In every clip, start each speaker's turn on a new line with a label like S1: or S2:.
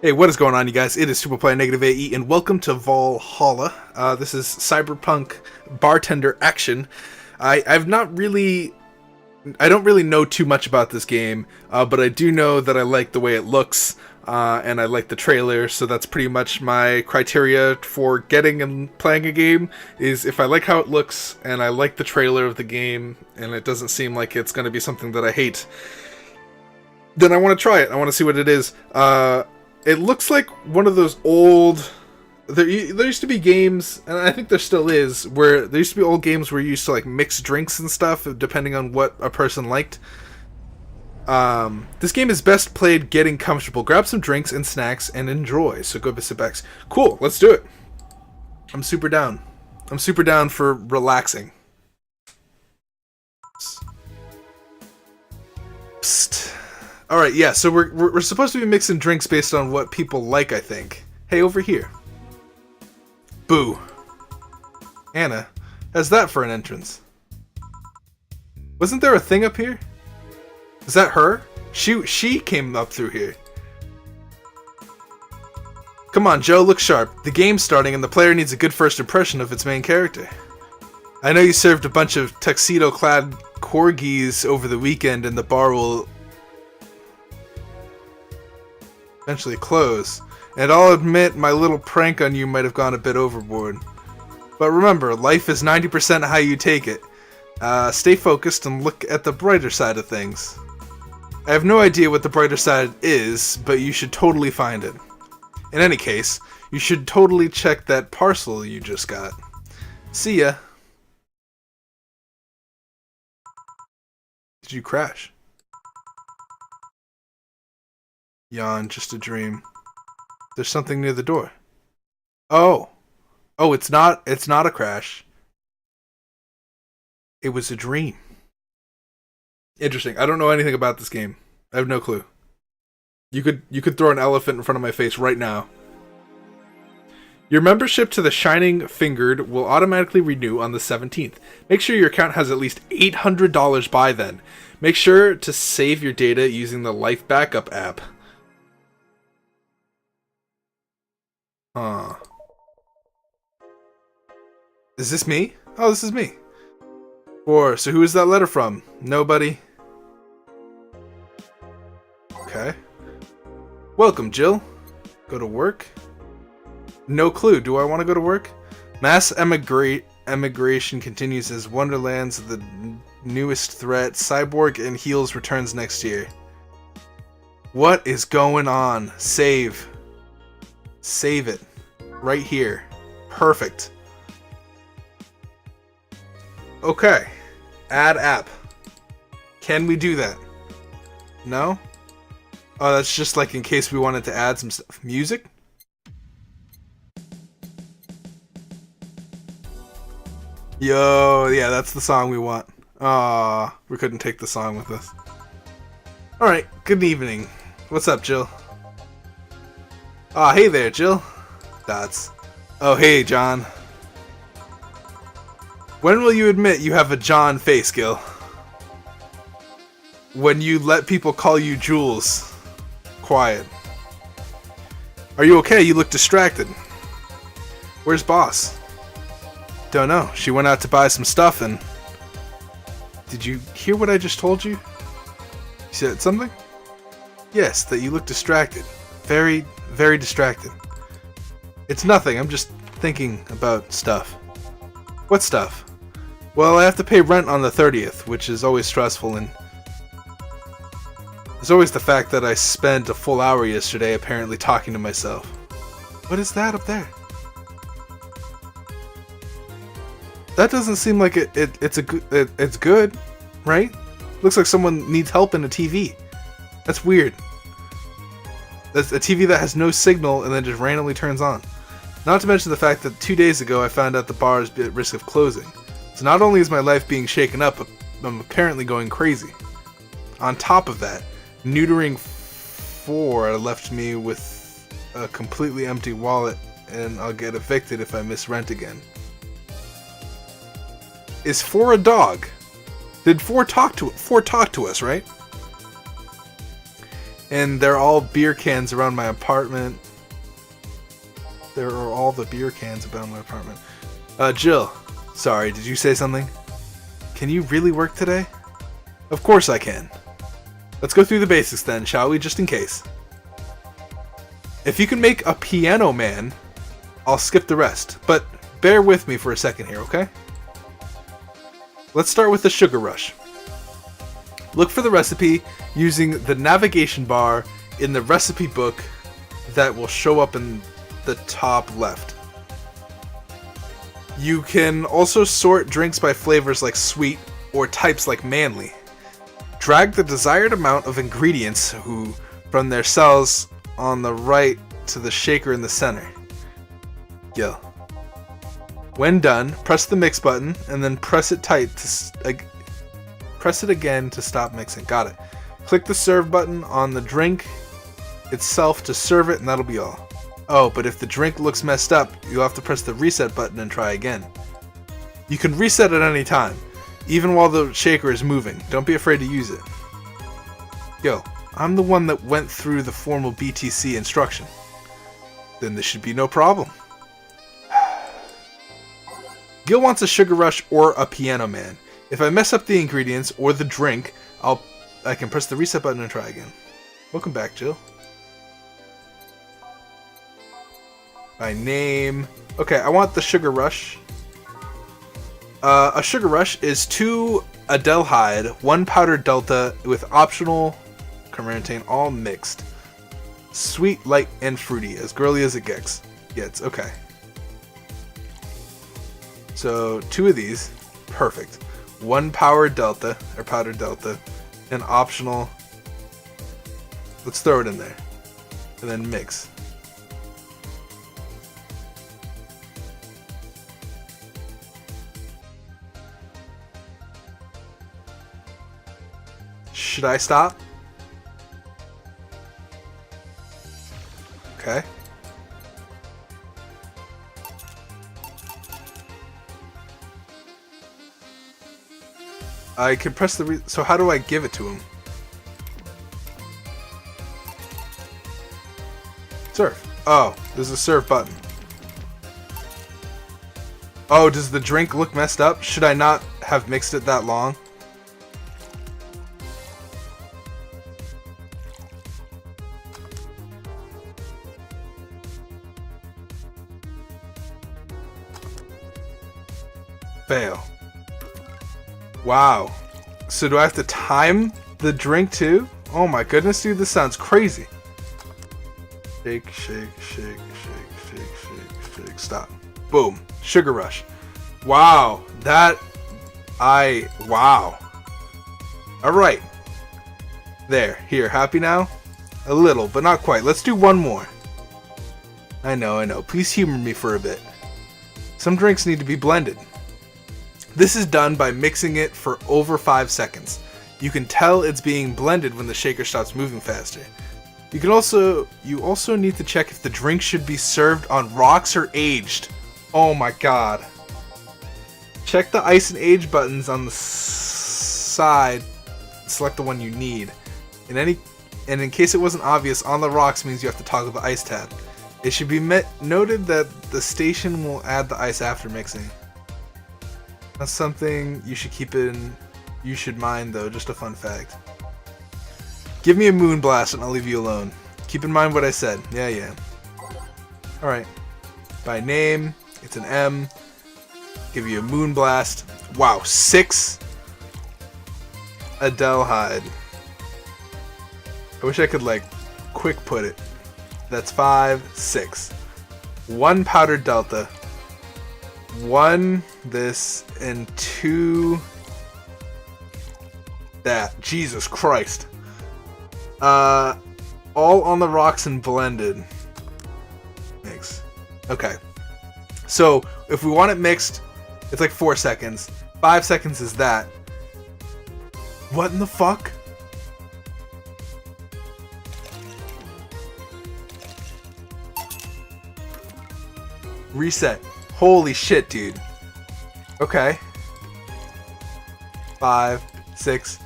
S1: Hey, what is going on, you guys? It is Superplayer Negative AE, and welcome to Valhalla. This is Cyberpunk Bartender action. I've not really, I don't really know too much about this game, but I do know that I like the way it looks, and I like the trailer. So that's pretty much my criteria for getting and playing a game. Is if I like how it looks and I like the trailer of the game, and it doesn't seem like it's going to be something that I hate, then I want to try it. I want to see what it is. It looks like one of those old... There used to be games, and I think there still is, where there used to be old games where you used to like mix drinks and stuff, depending on what a person liked. This game is best played getting comfortable. Grab some drinks and snacks and enjoy. So go sit back. Cool, let's do it. I'm super down. I'm super down for relaxing. Psst. Alright, yeah, so we're supposed to be mixing drinks based on what people like, I think. Hey, over here. Boo. Anna, how's that for an entrance? Wasn't there a thing up here? Is that her? She came up through here. Come on, Joe, look sharp. The game's starting and the player needs a good first impression of its main character. I know you served a bunch of tuxedo-clad corgis over the weekend and the bar will eventually close. And I'll admit my little prank on you might have gone a bit overboard. But remember, life is 90% how you take it. Stay focused and look at the brighter side of things. I have no idea what the brighter side is, but you should totally find it. In any case, you should totally check that parcel you just got. See ya. Did you crash? Yawn, just a dream. There's something near the door. Oh. Oh, it's not a crash. It was a dream. Interesting. I don't know anything about this game. I have no clue. You could throw an elephant in front of my face right now. Your membership to the Shining Fingered will automatically renew on the 17th. Make sure your account has at least $800 by then. Make sure to save your data using the Life Backup app. Is this me? Oh, this is me. So who is that letter from? Nobody. Okay. Welcome, Jill. Go to work? No clue. Do I want to go to work? Mass emigration continues as Wonderland's the newest threat. Cyborg and Heels returns next year. What is going on? Save. Save it. Right here. Perfect. Okay. Add app. Can we do that? No? Oh, that's just like in case we wanted to add some stuff. Music? Yo, yeah, that's the song we want. Aw, we couldn't take the song with us. Alright, good evening. What's up, Jill? Ah, hey there, Jill. Dots. Oh, hey, John. When will you admit you have a John face, Gil? When you let people call you Jules. Quiet. Are you okay? You look distracted. Where's Boss? Don't know. She went out to buy some stuff and... Did you hear what I just told you? You said something? Yes, that you look distracted. Very, very distracted. It's nothing. I'm just thinking about stuff. What stuff? Well, I have to pay rent on the 30th, which is always stressful, and there's always the fact that I spent a full hour yesterday apparently talking to myself. What is that up there? That doesn't seem like it's good, right? Looks like someone needs help in a TV. That's weird. That's a TV that has no signal and then just randomly turns on. Not to mention the fact that 2 days ago I found out the bar is at risk of closing. So not only is my life being shaken up, but I'm apparently going crazy. On top of that, neutering 4 left me with a completely empty wallet, and I'll get evicted if I miss rent again. Is 4 a dog? Did 4 talk to us, right? And they're all beer cans around my apartment. There are all the beer cans around my apartment. Jill. Sorry, did you say something? Can you really work today? Of course I can. Let's go through the basics then, shall we? Just in case. If you can make a piano man, I'll skip the rest. But bear with me for a second here, okay? Let's start with the sugar rush. Look for the recipe using the navigation bar in the recipe book that will show up in the top left. You can also sort drinks by flavors like sweet or types like manly. Drag the desired amount of ingredients from their cells on the right to the shaker in the center. Yo. When done, press the mix button and then press it tight press it again to stop mixing. Got it. Click the serve button on the drink itself to serve it, and that'll be all. Oh, but if the drink looks messed up, you'll have to press the reset button and try again. You can reset at any time, even while the shaker is moving. Don't be afraid to use it. Yo, I'm the one that went through the formal BTC instruction. Then this should be no problem. Gil wants a sugar rush or a piano man. If I mess up the ingredients or the drink, I can press the reset button and try again. Welcome back, Jill. By name. Okay, I want the sugar rush. A sugar rush is 2 adelhyde, 1 powdered delta with optional carnitine, all mixed. Sweet, light, and fruity, as girly as it gets. Okay. So 2 of these, perfect. 1 powdered delta, and optional. Let's throw it in there, and then mix. Should I stop? Okay. I can press the so how do I give it to him? Serve. Oh, there's a serve button. Oh, does the drink look messed up? Should I not have mixed it that long? Fail. Wow. So do I have to time the drink too? Oh my goodness, dude, this sounds crazy. Shake, shake, shake, shake, shake, shake, shake. Stop. Boom. Sugar rush. Wow. Wow. Alright. There. Here. Happy now? A little, but not quite. Let's do one more. I know. Please humor me for a bit. Some drinks need to be blended. This is done by mixing it for over 5 seconds. You can tell it's being blended when the shaker stops moving faster. You also need to check if the drink should be served on rocks or aged. Oh my god. Check the ice and age buttons on the side. Select the one you need. And in case it wasn't obvious, on the rocks means you have to toggle the ice tab. It should be noted that the station will add the ice after mixing. That's something you should mind though, just a fun fact. Give me a moon blast and I'll leave you alone. Keep in mind what I said. Yeah. Alright. By name, it's an M. Give you a moon blast. Wow, 6 adelhyde. I wish I could quick put it. That's 5, 6. 1 powdered delta. 1 this and 2 that. Jesus Christ. All on the rocks and blended. Mix. Okay. So if we want it mixed, it's like 4 seconds. 5 seconds is that. What in the fuck? Reset. Holy shit, dude. Okay. 5, 6.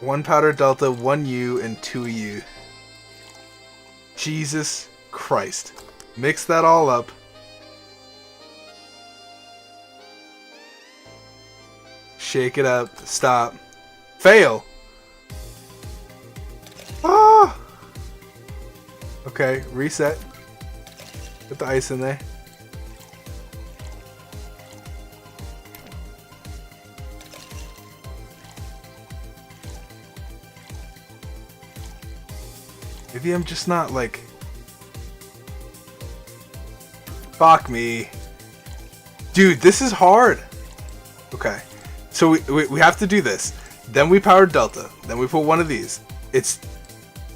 S1: 1 powder Delta, 1 U, and 2 U. Jesus Christ. Mix that all up. Shake it up. Stop. Fail! Ah! Okay, reset. Put the ice in there. Maybe I'm just not like... Fuck me. Dude, this is hard. Okay. So we have to do this. Then we power Delta. Then we put 1 of these. It's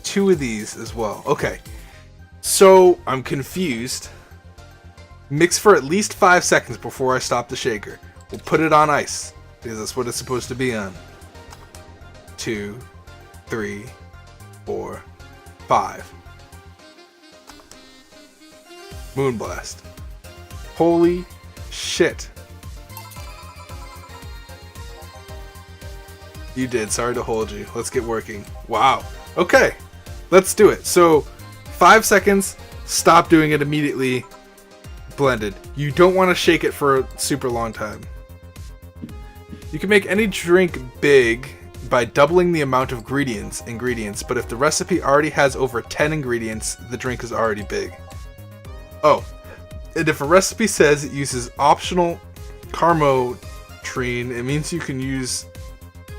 S1: 2 of these as well. Okay. So I'm confused. Mix for at least 5 seconds before I stop the shaker. We'll put it on ice because that's what it's supposed to be on. 2, 3, 4, 5. Moonblast. Holy shit. You did. Sorry to hold you. Let's get working. Wow. Okay. Let's do it. So, 5 seconds. Stop doing it immediately. Blended. You don't want to shake it for a super long time. You can make any drink big by doubling the amount of ingredients, but if the recipe already has over 10 ingredients, the drink is already big. Oh, and if a recipe says it uses optional carmotrine, it means you can use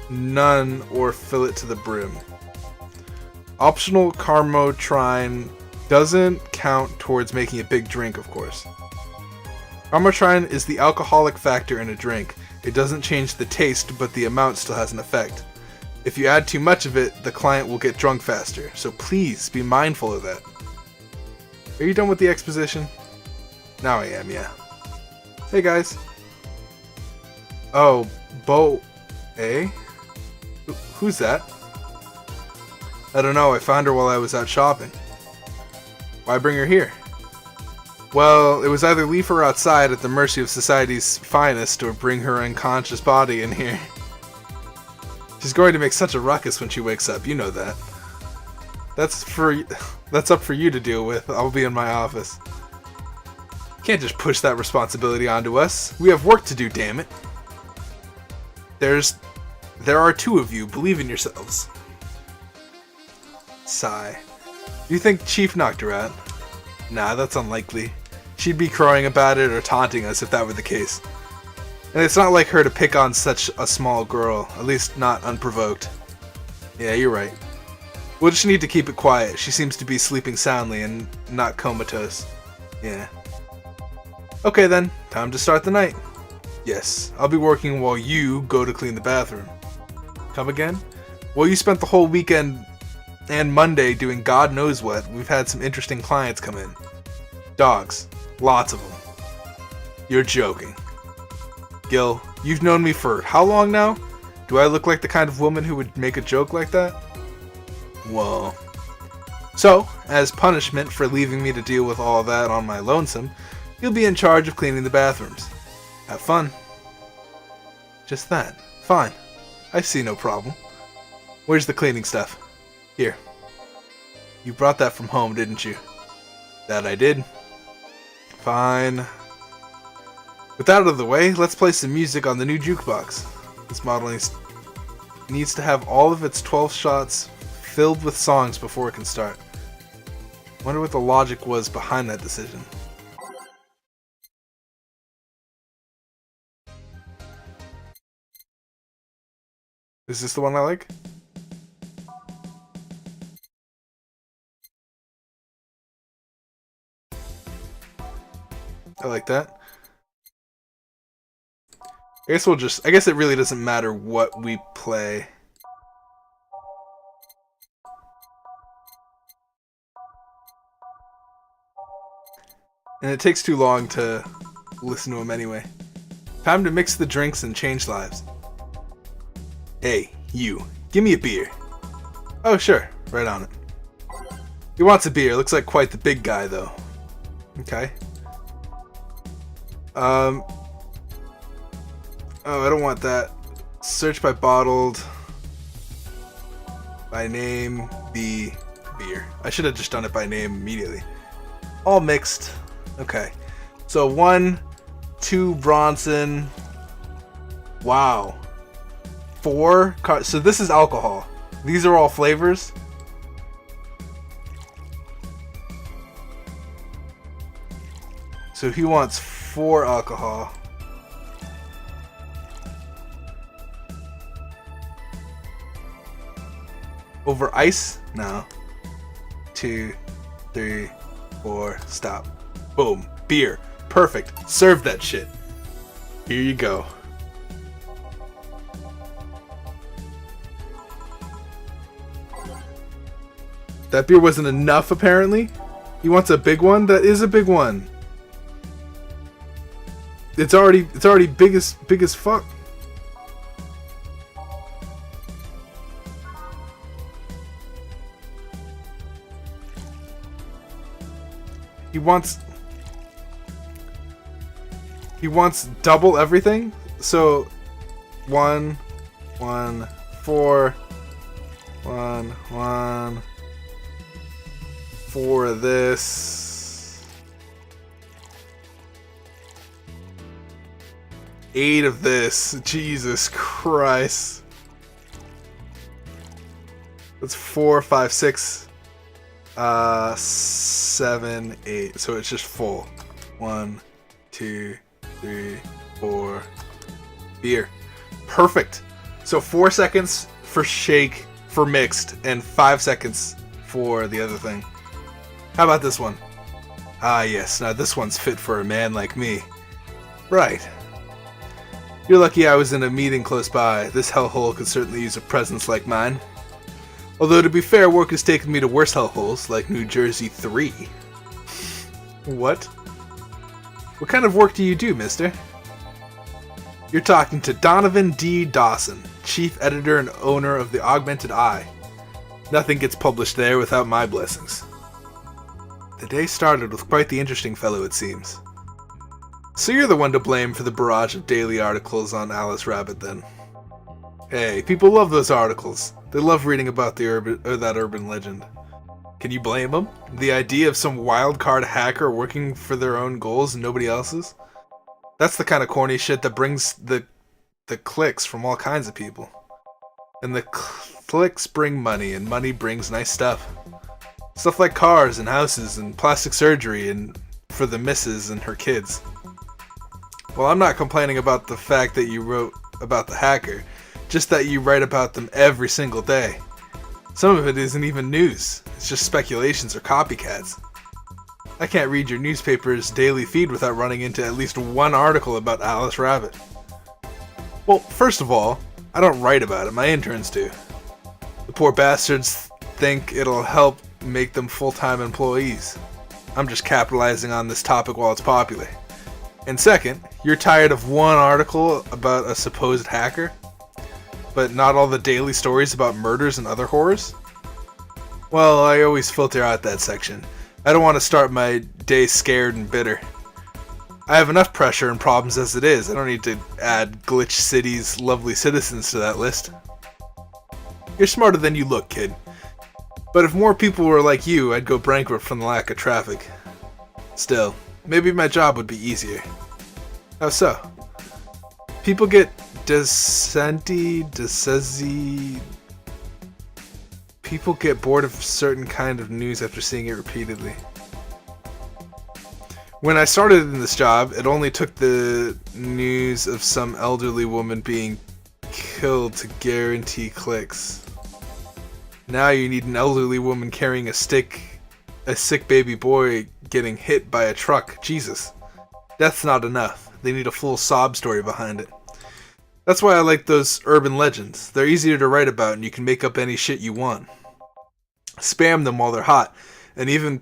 S1: none or fill it to the brim. Optional carmotrine doesn't count towards making a big drink, of course. Carmotrine is the alcoholic factor in a drink. It doesn't change the taste, but the amount still has an effect. If you add too much of it, the client will get drunk faster, so please be mindful of that. Are you done with the exposition? Now I am, yeah. Hey guys. Oh, VA-11? Who's that? I don't know, I found her while I was out shopping. Why bring her here? Well, it was either leave her outside at the mercy of society's finest or bring her unconscious body in here. She's going to make such a ruckus when she wakes up, you know that. That's up for you to deal with. I'll be in my office. Can't just push that responsibility onto us. We have work to do, damn it. There are 2 of you. Believe in yourselves. Sigh. You think Chief knocked her out? Nah, that's unlikely. She'd be crowing about it or taunting us if that were the case. And it's not like her to pick on such a small girl, at least not unprovoked. Yeah, you're right. We'll just need to keep it quiet. She seems to be sleeping soundly and not comatose. Yeah. Okay then, time to start the night. Yes, I'll be working while you go to clean the bathroom. Come again? Well, you spent the whole weekend and Monday doing God knows what. We've had some interesting clients come in. Dogs. Lots of them. You're joking. Gil, you've known me for how long now? Do I look like the kind of woman who would make a joke like that? Whoa. So, as punishment for leaving me to deal with all that on my lonesome, you'll be in charge of cleaning the bathrooms. Have fun. Just that. Fine. I see no problem. Where's the cleaning stuff? Here. You brought that from home, didn't you? That I did. Fine. With that out of the way, let's play some music on the new jukebox. This model needs to have all of its 12 shots filled with songs before it can start. Wonder what the logic was behind that decision. Is this the one I like? I like that. I guess it really doesn't matter what we play. And it takes too long to listen to them anyway. Time to mix the drinks and change lives. Hey, you. Give me a beer. Oh, sure. Right on it. He wants a beer. Looks like quite the big guy, though. Okay. Oh, I don't want that. Search by bottled. By name, the beer. I should have just done it by name immediately. All mixed. Okay. So 1, 2 Bronson. Wow. 4. So this is alcohol. These are all flavors. So he wants 4 alcohol. Over ice? No. 2, 3, 4. Stop. Boom. Beer. Perfect. Serve that shit. Here you go. That beer wasn't enough, apparently. He wants a big one? That is a big one. It's already big as fuck. He wants double everything. So 1, 1, 4, 1, 1, 4 of this, 8 of this. Jesus Christ. That's 4, 5, 6, 7, 8. So it's just full. 1, 2, 3, 4. Beer. Perfect. So 4 seconds for shake for mixed and 5 seconds for the other thing. How about this one? Ah yes, now this one's fit for a man like me. Right. You're lucky I was in a meeting close by. This hellhole could certainly use a presence like mine. Although to be fair, work has taken me to worse hellholes, like New Jersey 3. What? What kind of work do you do, mister? You're talking to Donovan D. Dawson, chief editor and owner of the Augmented Eye. Nothing gets published there without my blessings. The day started with quite the interesting fellow, it seems. So you're the one to blame for the barrage of daily articles on Alice Rabbit, then. Hey, people love those articles. They love reading about that urban legend. Can you blame them? The idea of some wildcard hacker working for their own goals and nobody else's? That's the kind of corny shit that brings the clicks from all kinds of people. And the clicks bring money, and money brings nice stuff. Stuff like cars and houses and plastic surgery and for the missus and her kids. Well, I'm not complaining about the fact that you wrote about the hacker, just that you write about them every single day. Some of it isn't even news, it's just speculations or copycats. I can't read your newspaper's daily feed without running into at least one article about Alice Rabbit. Well, first of all, I don't write about it, my interns do. The poor bastards think it'll help make them full-time employees. I'm just capitalizing on this topic while it's popular. And second, you're tired of one article about a supposed hacker, but not all the daily stories about murders and other horrors? Well, I always filter out that section. I don't want to start my day scared and bitter. I have enough pressure and problems as it is. I don't need to add Glitch City's lovely citizens to that list. You're smarter than you look, kid. But if more people were like you, I'd go bankrupt from the lack of traffic. Still, maybe my job would be easier. How so? People get people get bored of certain kind of news after seeing it repeatedly. When I started in this job, it only took the news of some elderly woman being killed to guarantee clicks. Now you need an elderly woman carrying a sick baby boy getting hit by a truck. Jesus. Death's not enough. They need a full sob story behind it. That's why I like those urban legends. They're easier to write about and you can make up any shit you want. Spam them while they're hot. And even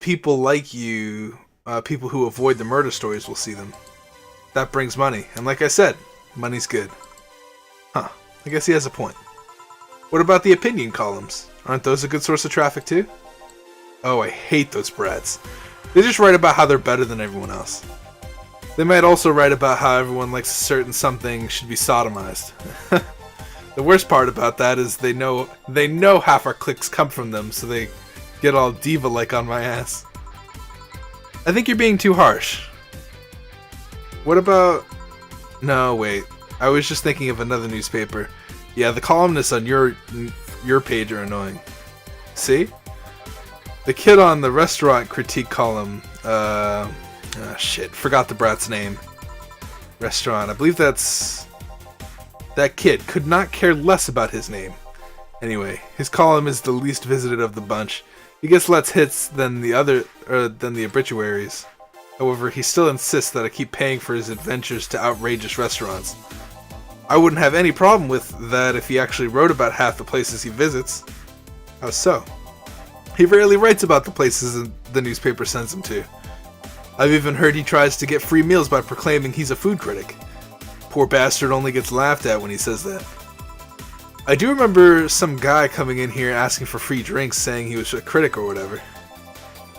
S1: people like you, people who avoid the murder stories will see them. That brings money. And like I said, money's good. Huh. I guess he has a point. What about the opinion columns? Aren't those a good source of traffic too? Oh, I hate those brats. They just write about how they're better than everyone else. They might also write about how everyone likes a certain something should be sodomized. The worst part about that is they know half our clicks come from them, so they get all diva-like on my ass. I think you're being too harsh. What about... No, wait. I was just thinking of another newspaper. Yeah, the columnists on your page are annoying. See? The kid on the restaurant critique column, shit, forgot the brat's name. Restaurant, I believe that's... That kid could not care less about his name. Anyway, his column is the least visited of the bunch. He gets less hits than the obituaries. However, he still insists that I keep paying for his adventures to outrageous restaurants. I wouldn't have any problem with that if he actually wrote about half the places he visits. How so? He rarely writes about the places the newspaper sends him to. I've even heard he tries to get free meals by proclaiming he's a food critic. Poor bastard only gets laughed at when he says that. I do remember some guy coming in here asking for free drinks, saying he was a critic or whatever.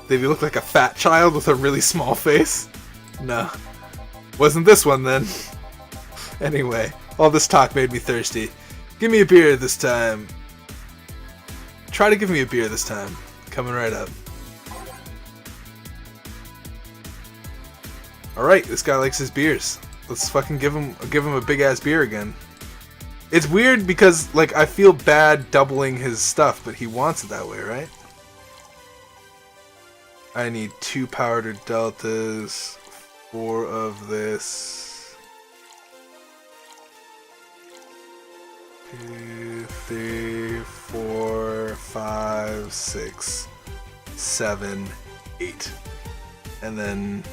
S1: Did he look like a fat child with a really small face? No. Wasn't this one then. Anyway, all this talk made me thirsty. Give me a beer this time. Try to give me a beer this time. Coming right up. Alright, this guy likes his beers. Let's fucking give him a big ass beer again. It's weird because, like, I feel bad doubling his stuff, but he wants it that way, right? I need 2 powder deltas, 4 of this. 2, 3, 4, 5, 6, 7, 8. And then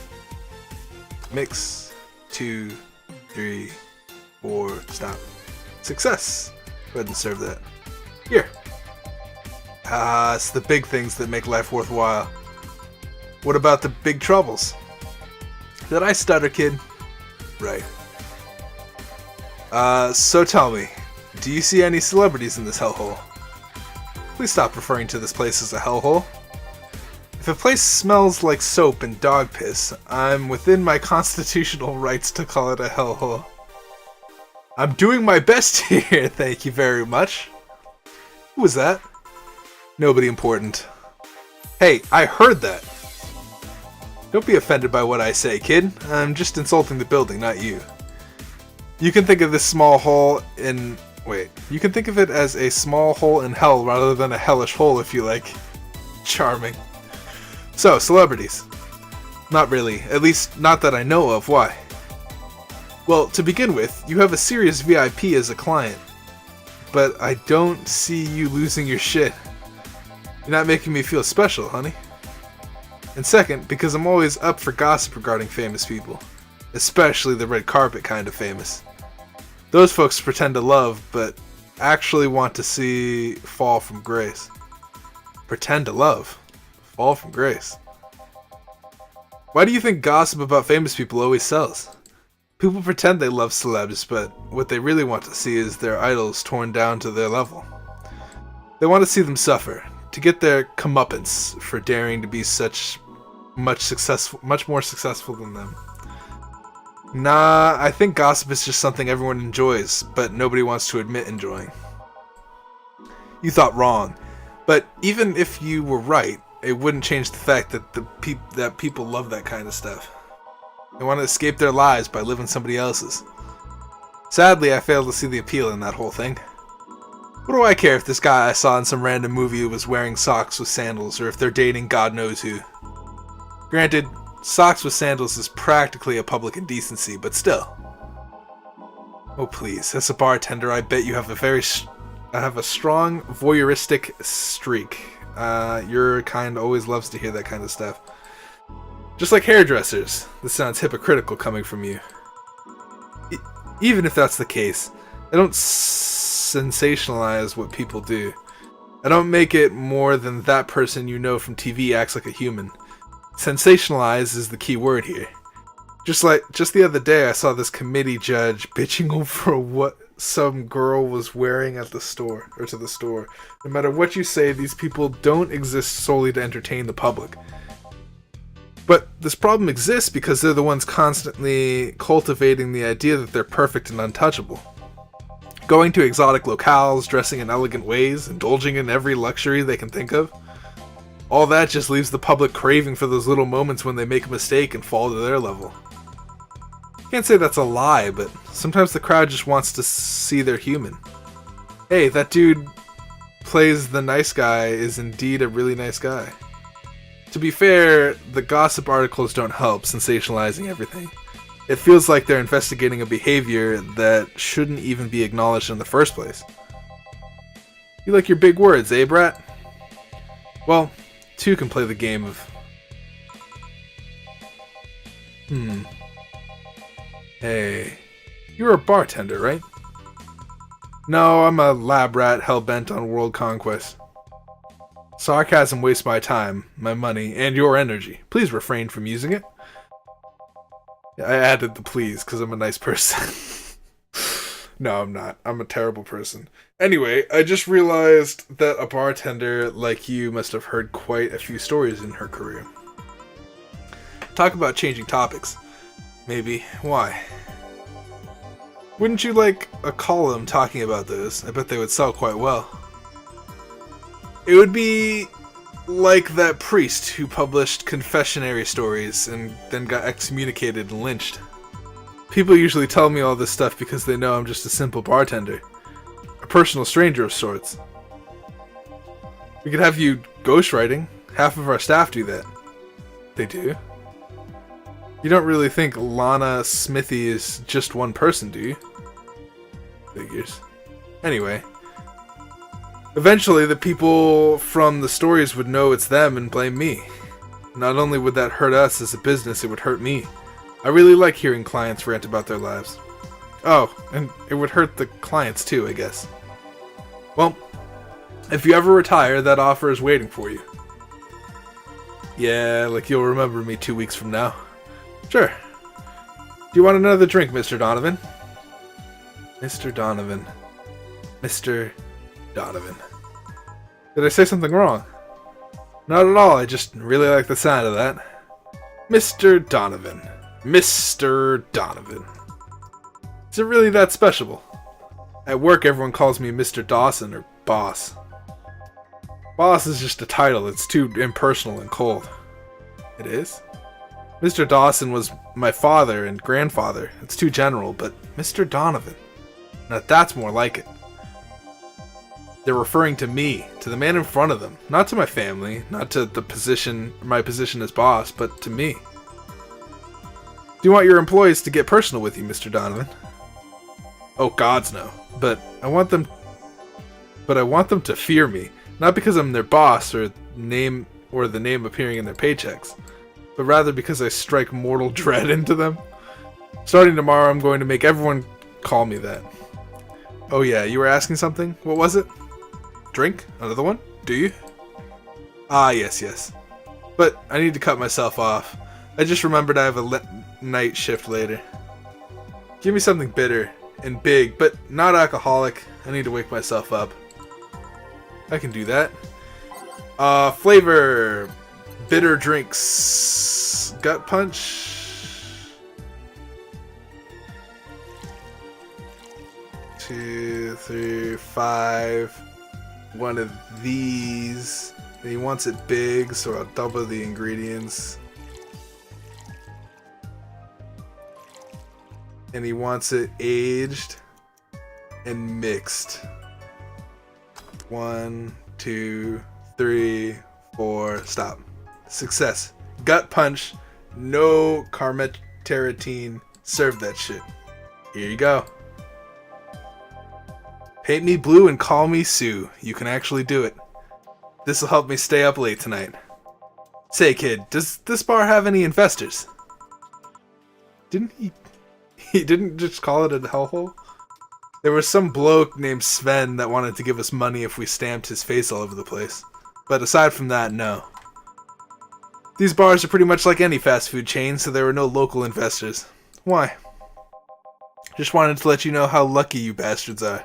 S1: mix 2, 3, 4, stop. Success! Go ahead and serve that. Here. Ah, it's the big things that make life worthwhile. What about the big troubles? Did I stutter, kid? Right. So tell me, do you see any celebrities in this hellhole? Please stop referring to this place as a hellhole. If a place smells like soap and dog piss, I'm within my constitutional rights to call it a hellhole. I'm doing my best here, thank you very much. Who was that? Nobody important. Hey, I heard that. Don't be offended by what I say, kid. I'm just insulting the building, not you. You can think of this small hole in... Wait. You can think of it as a small hole in hell rather than a hellish hole if you like. Charming. So, celebrities. Not really. At least, not that I know of. Why? Well, to begin with, you have a serious VIP as a client. But I don't see you losing your shit. You're not making me feel special, honey. And second, because I'm always up for gossip regarding famous people. Especially the red carpet kind of famous. Those folks pretend to love, but actually want to see fall from grace. Pretend to love. Fall from grace. Why do you think gossip about famous people always sells? People pretend they love celebs, but what they really want to see is their idols torn down to their level. They want to see them suffer, to get their comeuppance for daring to be much more successful than them. Nah, I think gossip is just something everyone enjoys, but nobody wants to admit enjoying. You thought wrong, but even if you were right, it wouldn't change the fact that people love that kind of stuff. They want to escape their lives by living somebody else's. Sadly, I fail to see the appeal in that whole thing. What do I care if this guy I saw in some random movie was wearing socks with sandals, or if they're dating God knows who? Granted, socks with sandals is practically a public indecency, but still. Oh please, as a bartender, I bet you have a strong voyeuristic streak. Your kind always loves to hear that kind of stuff. Just like hairdressers. This sounds hypocritical coming from you. Even if that's the case, I don't sensationalize what people do. I don't make it more than that person you know from TV acts like a human. Sensationalize is the key word here. Just the other day, I saw this committee judge bitching over what some girl was wearing at the store, or to the store. No matter what you say, these people don't exist solely to entertain the public. But this problem exists because they're the ones constantly cultivating the idea that they're perfect and untouchable. Going to exotic locales, dressing in elegant ways, indulging in every luxury they can think of. All that just leaves the public craving for those little moments when they make a mistake and fall to their level. Can't say that's a lie, but sometimes the crowd just wants to see they're human. Hey, that dude plays the nice guy is indeed a really nice guy. To be fair, the gossip articles don't help sensationalizing everything. It feels like they're investigating a behavior that shouldn't even be acknowledged in the first place. You like your big words, eh, brat? Well, two can play the game of... Hey, you're a bartender, right? No, I'm a lab rat hell-bent on world conquest. Sarcasm wastes my time, my money, and your energy. Please refrain from using it. I added the please because I'm a nice person. No, I'm not. I'm a terrible person. Anyway, I just realized that a bartender like you must have heard quite a few stories in her career. Talk about changing topics. Maybe. Why? Wouldn't you like a column talking about those? I bet they would sell quite well. It would be like that priest who published confessionary stories and then got excommunicated and lynched. People usually tell me all this stuff because they know I'm just a simple bartender. A personal stranger of sorts. We could have you ghostwriting. Half of our staff do that. They do? You don't really think Lana Smithy is just one person, do you? Figures. Anyway. Eventually, the people from the stories would know it's them and blame me. Not only would that hurt us as a business, it would hurt me. I really like hearing clients rant about their lives. Oh, and it would hurt the clients too, I guess. Well, if you ever retire, that offer is waiting for you. Yeah, like you'll remember me 2 weeks from now. Sure. Do you want another drink, Mr. Donovan? Mr. Donovan. Mr. Donovan. Did I say something wrong? Not at all, I just really like the sound of that. Mr. Donovan. Mr. Donovan. Is it really that special? At work, everyone calls me Mr. Dawson or Boss. Boss is just a title, it's too impersonal and cold. It is? Mr. Dawson was my father and grandfather. It's too general, but Mr. Donovan. Now that's more like it. They're referring to me, to the man in front of them, not to my family, not to my position as boss, but to me. Do you want your employees to get personal with you, Mr. Donovan? Oh, gods no. But I want them to fear me, not because I'm their boss or the name appearing in their paychecks, but rather because I strike mortal dread into them. Starting tomorrow, I'm going to make everyone call me that. Oh yeah, you were asking something? What was it? Drink? Another one? Do you? Ah, yes. But I need to cut myself off. I just remembered I have a night shift later. Give me something bitter and big, but not alcoholic. I need to wake myself up. I can do that. Flavor. Bitter drinks. Gut punch. 2, 3, 5. One of these. And he wants it big, so I'll double the ingredients. And he wants it aged and mixed. 1, 2, 3, 4. Stop. Success. Gut punch. No carmeteritine. Serve that shit. Here you go. Paint me blue and call me Sue. You can actually do it. This'll help me stay up late tonight. Say, kid, does this bar have any investors? Didn't he? He didn't just call it a hellhole? There was some bloke named Sven that wanted to give us money if we stamped his face all over the place. But aside from that, no. These bars are pretty much like any fast food chain, so there were no local investors. Why? Just wanted to let you know how lucky you bastards are.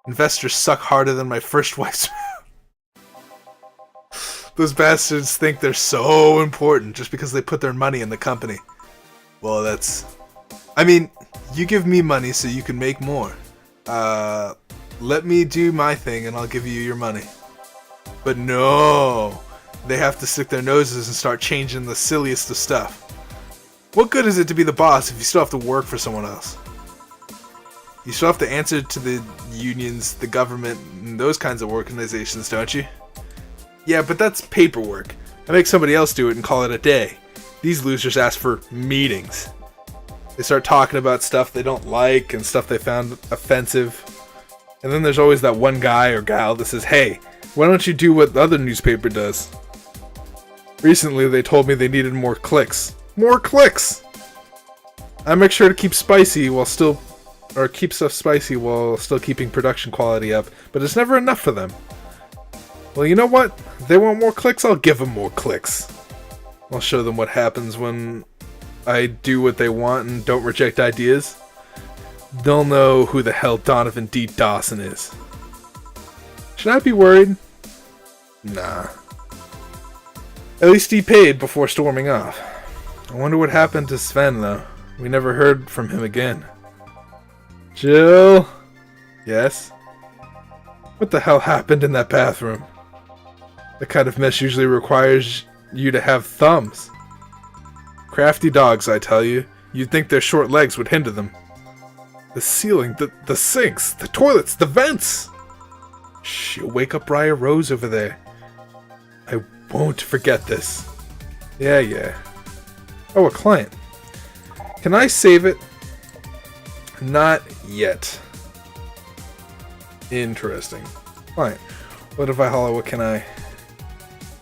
S1: Investors suck harder than my first wife's. Those bastards think they're so important just because they put their money in the company. Well, that's... I mean, you give me money so you can make more. Let me do my thing and I'll give you your money. But no, they have to stick their noses and start changing the silliest of stuff. What good is it to be the boss if you still have to work for someone else? You still have to answer to the unions, the government, and those kinds of organizations, don't you? Yeah, but that's paperwork. I make somebody else do it and call it a day. These losers ask for meetings. They start talking about stuff they don't like and stuff they found offensive. And then there's always that one guy or gal that says, hey, why don't you do what the other newspaper does? Recently they told me they needed more clicks. More clicks! I make sure to keep keep stuff spicy while still keeping production quality up, but it's never enough for them. Well, you know what? They want more clicks, I'll give them more clicks. I'll show them what happens when I do what they want and don't reject ideas. They'll know who the hell Donovan D. Dawson is. Should I be worried? Nah. At least he paid before storming off. I wonder what happened to Sven, though. We never heard from him again. Jill? Yes? What the hell happened in that bathroom? That kind of mess usually requires you to have thumbs. Crafty dogs, I tell you. You'd think their short legs would hinder them. The ceiling, the sinks, the toilets, the vents! Shh, you'll wake up Briar Rose over there. I won't forget this. Yeah. Oh, a client. Can I save it? Not yet. Interesting. Client. What if I holler? What can I...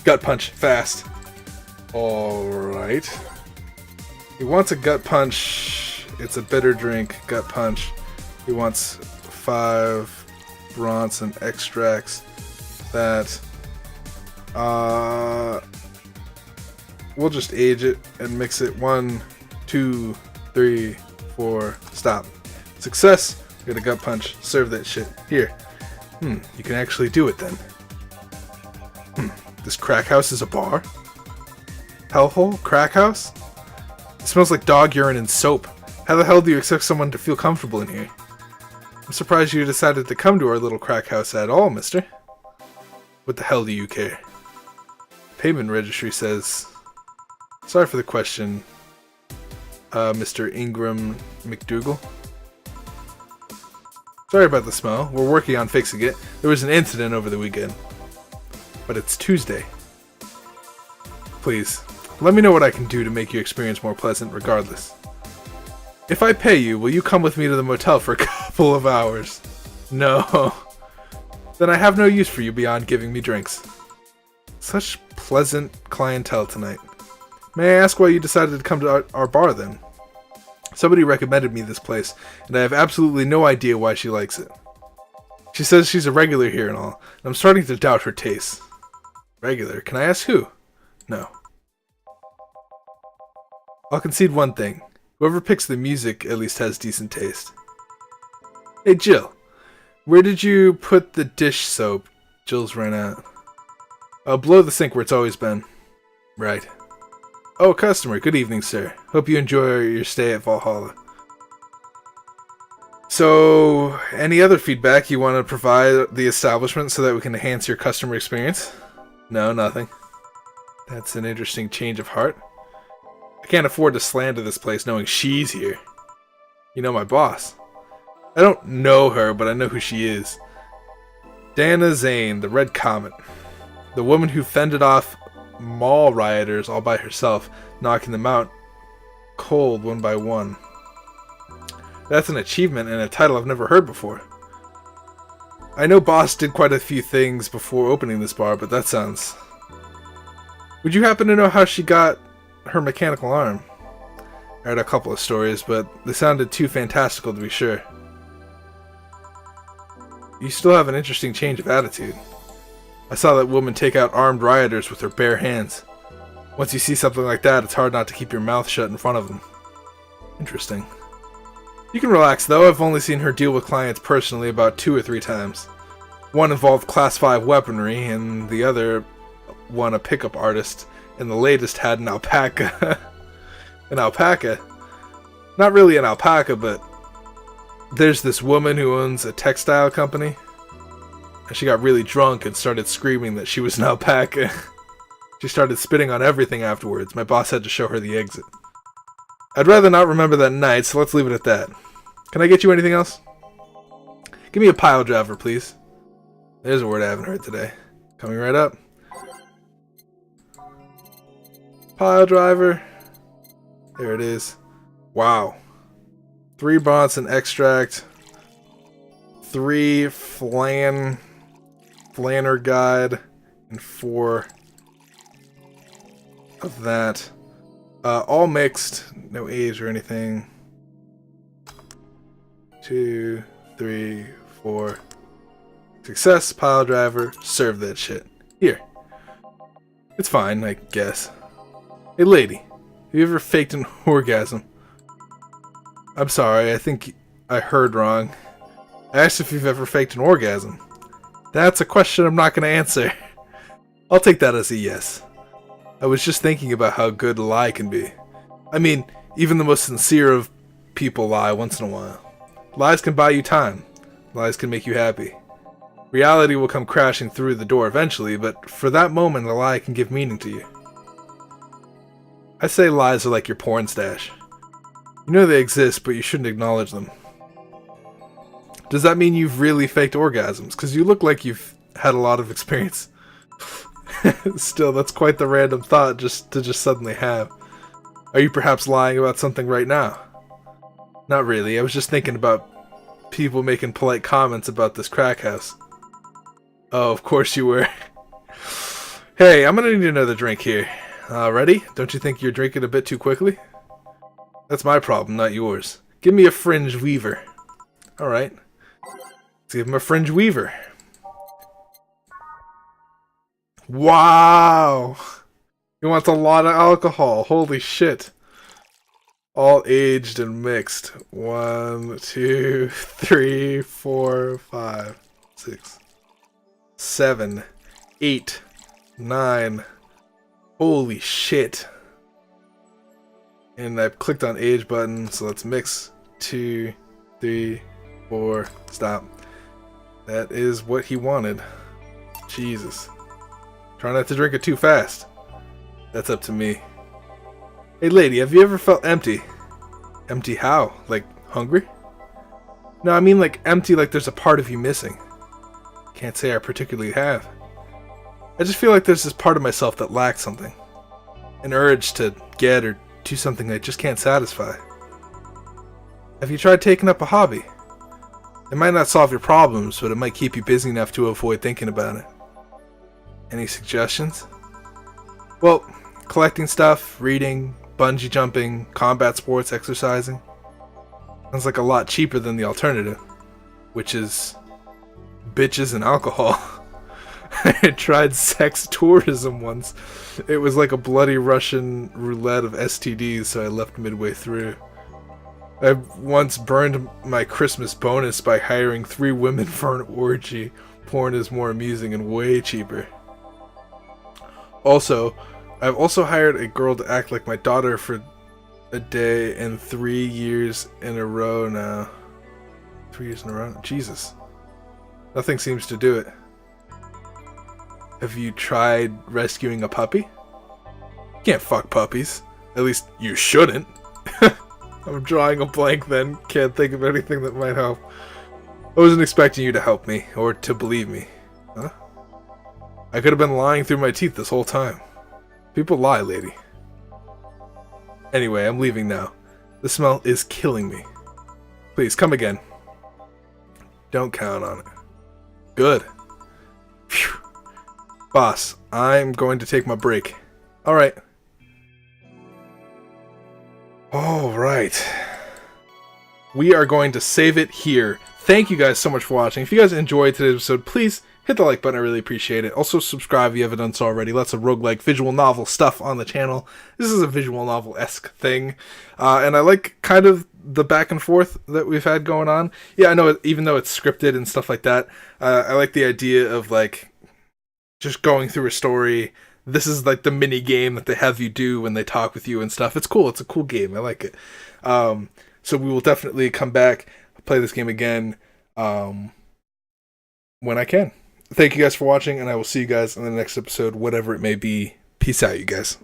S1: Gut punch. Fast. Alright. He wants a gut punch. It's a bitter drink. Gut punch. He wants 5 Bronson extracts. That... We'll just age it and mix it. 1, 2, 3, 4. Stop. Success. Get a gut punch. Serve that shit. Here. You can actually do it then. This crack house is a bar? Hellhole? Crack house? It smells like dog urine and soap. How the hell do you expect someone to feel comfortable in here? I'm surprised you decided to come to our little crack house at all, mister. What the hell do you care? Payment registry says... Sorry for the question, Mr. Ingram McDougal. Sorry about the smell. We're working on fixing it. There was an incident over the weekend. But it's Tuesday. Please, let me know what I can do to make your experience more pleasant regardless. If I pay you, will you come with me to the motel for a couple of hours? No. Then I have no use for you beyond giving me drinks. Such pleasant clientele tonight. May I ask why you decided to come to our bar then? Somebody recommended me this place, and I have absolutely no idea why she likes it. She says she's a regular here and all, and I'm starting to doubt her tastes. Regular? Can I ask who? No. I'll concede one thing. Whoever picks the music at least has decent taste. Hey Jill, where did you put the dish soap? Jill's ran out. Below the sink where it's always been. Right. Oh, customer. Good evening, sir. Hope you enjoy your stay at Valhalla. So, any other feedback you want to provide the establishment so that we can enhance your customer experience? No, nothing. That's an interesting change of heart. I can't afford to slander this place knowing she's here. You know my boss. I don't know her, but I know who she is. Dana Zane, the Red Comet. The woman who fended off mall rioters all by herself, knocking them out cold one by one. That's an achievement and a title I've never heard before. I know Boss did quite a few things before opening this bar, but that sounds... Would you happen to know how she got her mechanical arm? I heard a couple of stories, but they sounded too fantastical to be sure. You still have an interesting change of attitude. I saw that woman take out armed rioters with her bare hands. Once you see something like that, it's hard not to keep your mouth shut in front of them. Interesting. You can relax though, I've only seen her deal with clients personally about 2 or 3 times. One involved Class 5 weaponry, and the other one a pickup artist, and the latest had an alpaca. An alpaca? Not really an alpaca, but there's this woman who owns a textile company, and she got really drunk and started screaming that she was an alpaca. She started spitting on everything afterwards. My boss had to show her the exit. I'd rather not remember that night, so let's leave it at that. Can I get you anything else? Give me a pile driver, please. There's a word I haven't heard today. Coming right up. Pile driver. There it is. Wow. 3 Bronson extract. 3 flanner guide. And 4 of that. All mixed. No age or anything. 2, 3, 4. Success, pile driver, serve that shit. Here. It's fine, I guess. Hey lady, have you ever faked an orgasm? I'm sorry, I think I heard wrong. I asked if you've ever faked an orgasm. That's a question I'm not going to answer. I'll take that as a yes. I was just thinking about how good a lie can be. I mean, even the most sincere of people lie once in a while. Lies can buy you time. Lies can make you happy. Reality will come crashing through the door eventually, but for that moment a lie can give meaning to you. I say lies are like your porn stash. You know they exist, but you shouldn't acknowledge them. Does that mean you've really faked orgasms? Because you look like you've had a lot of experience. Still, that's quite the random thought to just suddenly have. Are you perhaps lying about something right now? Not really, I was just thinking about people making polite comments about this crack house. Oh, of course you were. Hey, I'm gonna need another drink here. Ready? Don't you think you're drinking a bit too quickly? That's my problem, not yours. Give me a fringe weaver. Alright. Let's give him a fringe weaver. Wow! He wants a lot of alcohol. Holy shit. All aged and mixed. 1, 2, 3, 4, 5, 6, 7, 8, 9. Holy shit. And I clicked on age button, so let's mix. 2, 3, 4, stop. That is what he wanted. Jesus. Try not to drink it too fast. That's up to me. Hey lady, have you ever felt empty? Empty how? Like, hungry? No, I mean like empty, like there's a part of you missing. Can't say I particularly have. I just feel like there's this part of myself that lacks something. An urge to get or do something I just can't satisfy. Have you tried taking up a hobby? It might not solve your problems, but it might keep you busy enough to avoid thinking about it. Any suggestions? Well, collecting stuff, reading, bungee jumping, combat sports, exercising. Sounds like a lot cheaper than the alternative, which is bitches and alcohol. I tried sex tourism once. It was like a bloody Russian roulette of STDs, so I left midway through. I once burned my Christmas bonus by hiring 3 women for an orgy. Porn is more amusing and way cheaper. Also, I've also hired a girl to act like my daughter for a day and 3 years in a row now. 3 years in a row? Jesus. Nothing seems to do it. Have you tried rescuing a puppy? You can't fuck puppies. At least you shouldn't. I'm drawing a blank then. Can't think of anything that might help. I wasn't expecting you to help me, or to believe me. Huh? I could have been lying through my teeth this whole time. People lie, lady. Anyway, I'm leaving now. The smell is killing me. Please, come again. Don't count on it. Good. Phew. Boss, I'm going to take my break. Alright. Alright. We are going to save it here. Thank you guys so much for watching. If you guys enjoyed today's episode, please hit the like button. I really appreciate it. Also, subscribe if you haven't done so already. Lots of roguelike visual novel stuff on the channel. This is a visual novel-esque thing. And I like kind of the back and forth that we've had going on. Yeah, I know, even though it's scripted and stuff like that, I like the idea of, like, just going through a story. This is, like, the mini game that they have you do when they talk with you and stuff. It's cool. It's a cool game. I like it. So we will definitely come back. play this game again when I can. Thank you guys for watching, and I will see you guys in the next episode, whatever it may be. Peace out, you guys.